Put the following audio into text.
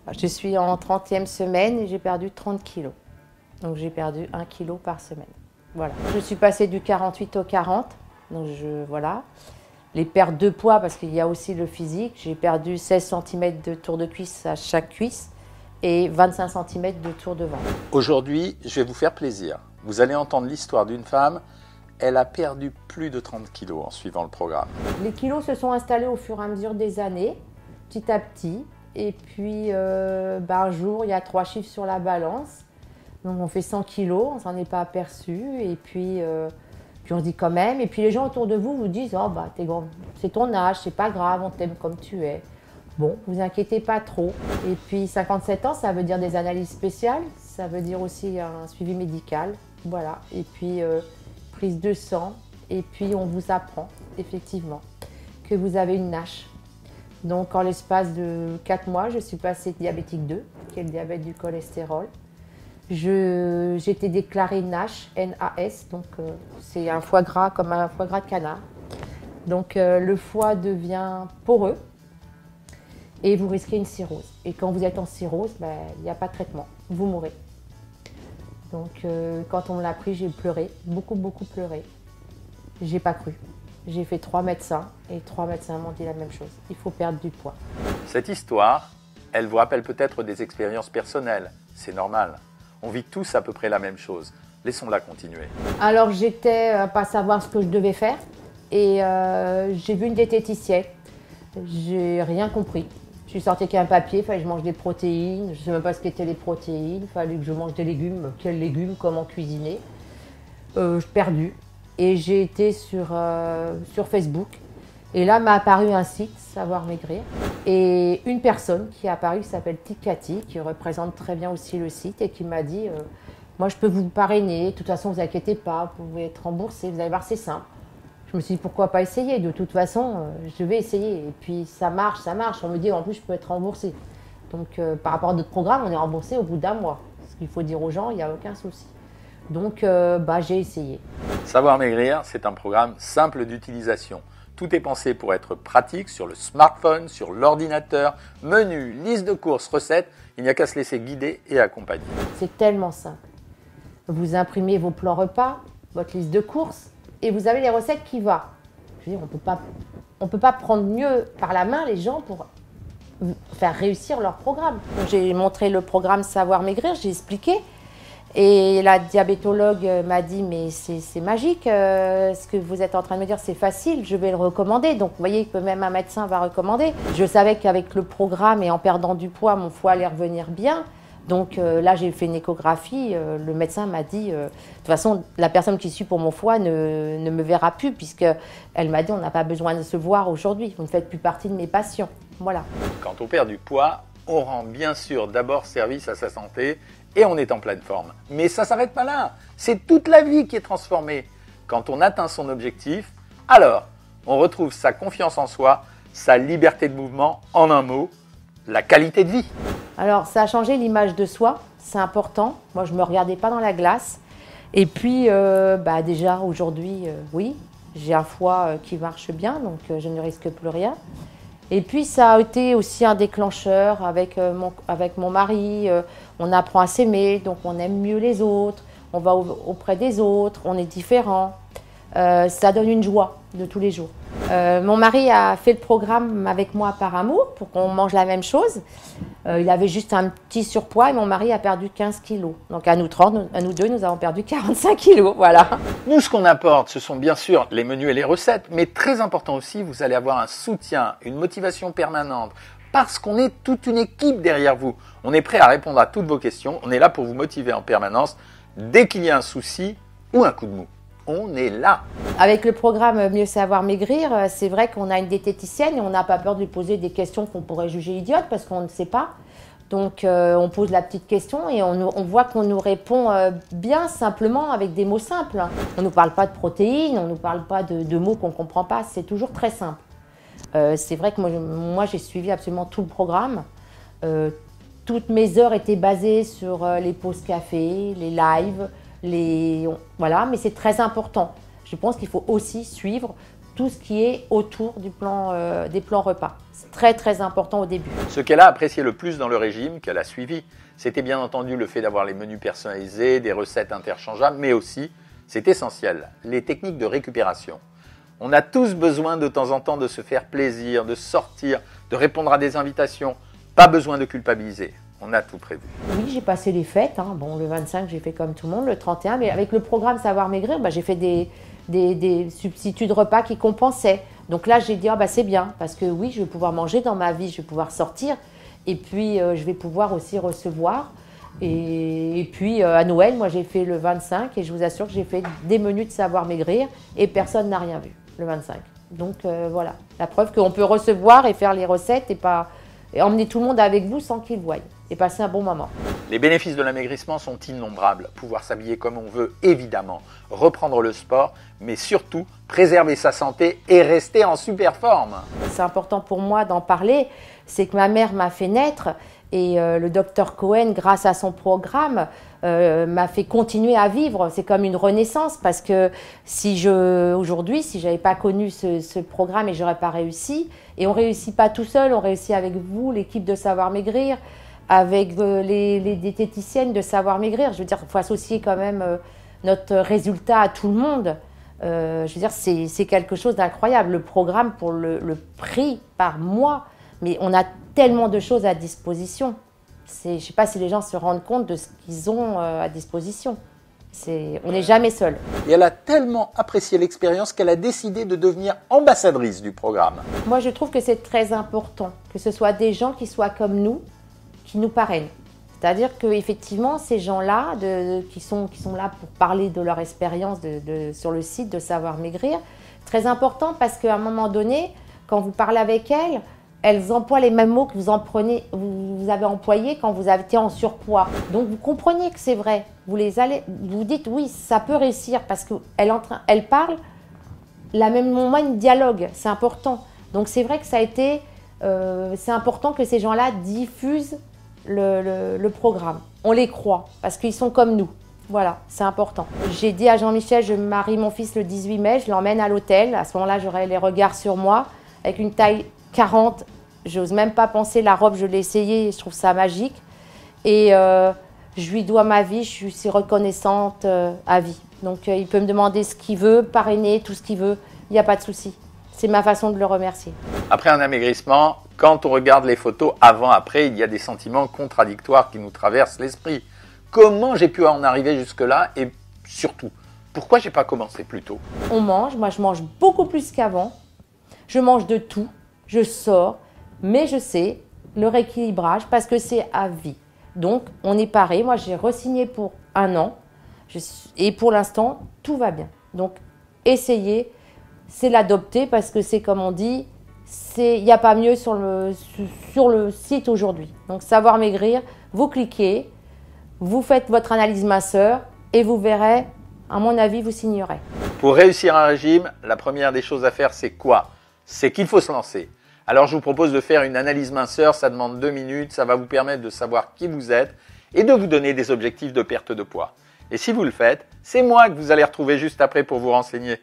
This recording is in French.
Je suis en 30e semaine et j'ai perdu 30 kilos. Donc j'ai perdu 1 kilo par semaine. Voilà. Je suis passée du 48 au 40. Donc voilà. Les pertes de poids, parce qu'il y a aussi le physique. J'ai perdu 16 cm de tour de cuisse à chaque cuisse et 25 cm de tour de ventre. Aujourd'hui, je vais vous faire plaisir. Vous allez entendre l'histoire d'une femme. Elle a perdu plus de 30 kilos en suivant le programme. Les kilos se sont installés au fur et à mesure des années, petit à petit. Et puis, un jour, il y a 3 chiffres sur la balance. Donc, on fait 100 kilos, on ne s'en est pas aperçu. Et puis on se dit quand même. Et puis, les gens autour de vous vous disent « Oh, bah, t'es grand, c'est ton âge, c'est pas grave, on t'aime comme tu es. » Bon, vous inquiétez pas trop. Et puis, 57 ans, ça veut dire des analyses spéciales. Ça veut dire aussi un suivi médical. Voilà. Et puis, prise de sang. Et puis, on vous apprend, effectivement, que vous avez une NASH. Donc, en l'espace de 4 mois, je suis passée diabétique 2, qui est le diabète du cholestérol. J'ai été déclarée NASH, N-A-S, donc c'est un foie gras comme un foie gras de canard. Donc, le foie devient poreux et vous risquez une cirrhose. Et quand vous êtes en cirrhose, il n'y a pas de traitement, vous mourrez. Donc, quand on me l'a pris, j'ai pleuré, beaucoup pleuré. J'ai pas cru. J'ai fait 3 médecins et 3 médecins m'ont dit la même chose. Il faut perdre du poids. Cette histoire, elle vous rappelle peut-être des expériences personnelles. C'est normal. On vit tous à peu près la même chose. Laissons-la continuer. Alors j'étais pas savoir ce que je devais faire et j'ai vu une diététicienne. J'ai rien compris. Je suis sortie avec un papier, il fallait que je mange des protéines. Je ne sais même pas ce qu'étaient les protéines. Il fallait que je mange des légumes. Quels légumes, comment cuisiner. J'ai perdu. Et j'ai été sur Facebook. Et là m'a apparu un site, Savoir Maigrir. Et une personne qui est apparue, qui s'appelle Tikati, qui représente très bien aussi le site, et qui m'a dit moi je peux vous parrainer, de toute façon vous inquiétez pas, vous pouvez être remboursé, vous allez voir c'est simple. Je me suis dit pourquoi pas essayer, de toute façon je vais essayer. Et puis ça marche. On me dit en plus je peux être remboursé. Donc par rapport à d'autres programmes, on est remboursé au bout d'un mois. Ce qu'il faut dire aux gens, il n'y a aucun souci. Donc j'ai essayé. Savoir Maigrir, c'est un programme simple d'utilisation. Tout est pensé pour être pratique sur le smartphone, sur l'ordinateur, menu, liste de courses, recettes. Il n'y a qu'à se laisser guider et accompagner. C'est tellement simple. Vous imprimez vos plans repas, votre liste de courses et vous avez les recettes qui vont. Je veux dire, on peut pas prendre mieux par la main les gens pour faire réussir leur programme. J'ai montré le programme Savoir Maigrir, j'ai expliqué. Et la diabétologue m'a dit mais c'est magique, ce que vous êtes en train de me dire c'est facile, je vais le recommander. Donc vous voyez que même un médecin va recommander. Je savais qu'avec le programme et en perdant du poids, mon foie allait revenir bien. Donc là j'ai fait une échographie, le médecin m'a dit de toute façon la personne qui suit pour mon foie ne me verra plus puisqu'elle m'a dit on n'a pas besoin de se voir aujourd'hui, vous ne faites plus partie de mes patients. Voilà. Quand on perd du poids, on rend bien sûr d'abord service à sa santé et on est en pleine forme. Mais ça ne s'arrête pas là. C'est toute la vie qui est transformée. Quand on atteint son objectif, alors on retrouve sa confiance en soi, sa liberté de mouvement, en un mot, la qualité de vie. Alors ça a changé l'image de soi, c'est important. Moi je ne me regardais pas dans la glace. Et puis déjà aujourd'hui, oui, j'ai un foie qui marche bien, donc je ne risque plus rien. Et puis ça a été aussi un déclencheur avec mon mari. On apprend à s'aimer, donc on aime mieux les autres, on va auprès des autres, on est différent. Ça donne une joie de tous les jours. Mon mari a fait le programme avec moi par amour pour qu'on mange la même chose. Il avait juste un petit surpoids et mon mari a perdu 15 kilos. Donc à nous deux, nous avons perdu 45 kilos, voilà. Nous, ce qu'on apporte, ce sont bien sûr les menus et les recettes, mais très important aussi, vous allez avoir un soutien, une motivation permanente, parce qu'on est toute une équipe derrière vous. On est prêt à répondre à toutes vos questions, on est là pour vous motiver en permanence. Dès qu'il y a un souci ou un coup de mou, on est là. Avec le programme Mieux Savoir Maigrir, c'est vrai qu'on a une diététicienne et on n'a pas peur de lui poser des questions qu'on pourrait juger idiotes parce qu'on ne sait pas. Donc on pose la petite question et on voit qu'on nous répond bien simplement avec des mots simples. On ne nous parle pas de protéines, on ne nous parle pas de mots qu'on ne comprend pas, c'est toujours très simple. C'est vrai que moi j'ai suivi absolument tout le programme. Toutes mes heures étaient basées sur les pauses café, les lives, voilà, mais c'est très important. Je pense qu'il faut aussi suivre tout ce qui est autour du des plans repas. C'est très très important au début. Ce qu'elle a apprécié le plus dans le régime qu'elle a suivi, c'était bien entendu le fait d'avoir les menus personnalisés, des recettes interchangeables, mais aussi, c'est essentiel, les techniques de récupération. On a tous besoin de temps en temps de se faire plaisir, de sortir, de répondre à des invitations. Pas besoin de culpabiliser, on a tout prévu. Oui, j'ai passé les fêtes. Bon, le 25, j'ai fait comme tout le monde, le 31, mais avec le programme Savoir Maigrir, j'ai fait des substituts de repas qui compensaient. Donc là, j'ai dit, c'est bien, parce que oui, je vais pouvoir manger dans ma vie, je vais pouvoir sortir, et puis je vais pouvoir aussi recevoir. Et puis à Noël, moi j'ai fait le 25, et je vous assure que j'ai fait des menus de Savoir Maigrir, et personne n'a rien vu le 25. Donc voilà, la preuve qu'on peut recevoir et faire les recettes et emmener tout le monde avec vous sans qu'ils le voient, et passer un bon moment. Les bénéfices de l'amaigrissement sont innombrables. Pouvoir s'habiller comme on veut, évidemment, reprendre le sport, mais surtout préserver sa santé et rester en super forme. C'est important pour moi d'en parler, c'est que ma mère m'a fait naître et le docteur Cohen, grâce à son programme, m'a fait continuer à vivre. C'est comme une renaissance parce que aujourd'hui, si je n'avais pas connu ce programme et je n'aurais pas réussi, et on ne réussit pas tout seul, on réussit avec vous, l'équipe de Savoir Maigrir, avec les diététiciennes de Savoir Maigrir. Je veux dire, il faut associer quand même notre résultat à tout le monde. Je veux dire, c'est quelque chose d'incroyable. Le programme pour le prix par mois, mais on a tellement de choses à disposition. Je ne sais pas si les gens se rendent compte de ce qu'ils ont à disposition. On n'est jamais seul. Et elle a tellement apprécié l'expérience qu'elle a décidé de devenir ambassadrice du programme. Moi, je trouve que c'est très important que ce soit des gens qui soient comme nous, qui nous parrainent. C'est-à-dire qu'effectivement, ces gens-là, qui sont là pour parler de leur expérience sur le site de Savoir Maigrir, très important parce qu'à un moment donné, quand vous parlez avec elles emploient les mêmes mots que vous avez employés quand vous avez été en surpoids. Donc vous comprenez que c'est vrai. Vous dites oui, ça peut réussir parce qu'elles parlent la même moment, une dialogue. C'est important. Donc c'est vrai que c'est important que ces gens-là diffusent le programme. On les croit parce qu'ils sont comme nous. Voilà, c'est important. J'ai dit à Jean-Michel, je marie mon fils le 18 mai, je l'emmène à l'hôtel. À ce moment-là, j'aurai les regards sur moi avec une taille 40. J'ose même pas penser, la robe, je l'ai essayée, je trouve ça magique. Et je lui dois ma vie, je suis si reconnaissante à vie. Donc il peut me demander ce qu'il veut, parrainer, tout ce qu'il veut, il n'y a pas de souci. C'est ma façon de le remercier. Après un amaigrissement, quand on regarde les photos avant-après, il y a des sentiments contradictoires qui nous traversent l'esprit. Comment j'ai pu en arriver jusque-là et surtout, pourquoi j'ai pas commencé plus tôt? On mange, moi je mange beaucoup plus qu'avant. Je mange de tout, je sors, mais je sais le rééquilibrage parce que c'est à vie. Donc on est pareil, moi j'ai re-signé pour 1 an et pour l'instant tout va bien. Donc essayez, c'est l'adopter parce que c'est comme on dit, il n'y a pas mieux sur le site aujourd'hui. Donc Savoir Maigrir, vous cliquez, vous faites votre analyse minceur et vous verrez, à mon avis, vous signerez. Pour réussir un régime, la première des choses à faire, c'est quoi? C'est qu'il faut se lancer. Alors je vous propose de faire une analyse minceur, ça demande 2 minutes, ça va vous permettre de savoir qui vous êtes et de vous donner des objectifs de perte de poids. Et si vous le faites, c'est moi que vous allez retrouver juste après pour vous renseigner.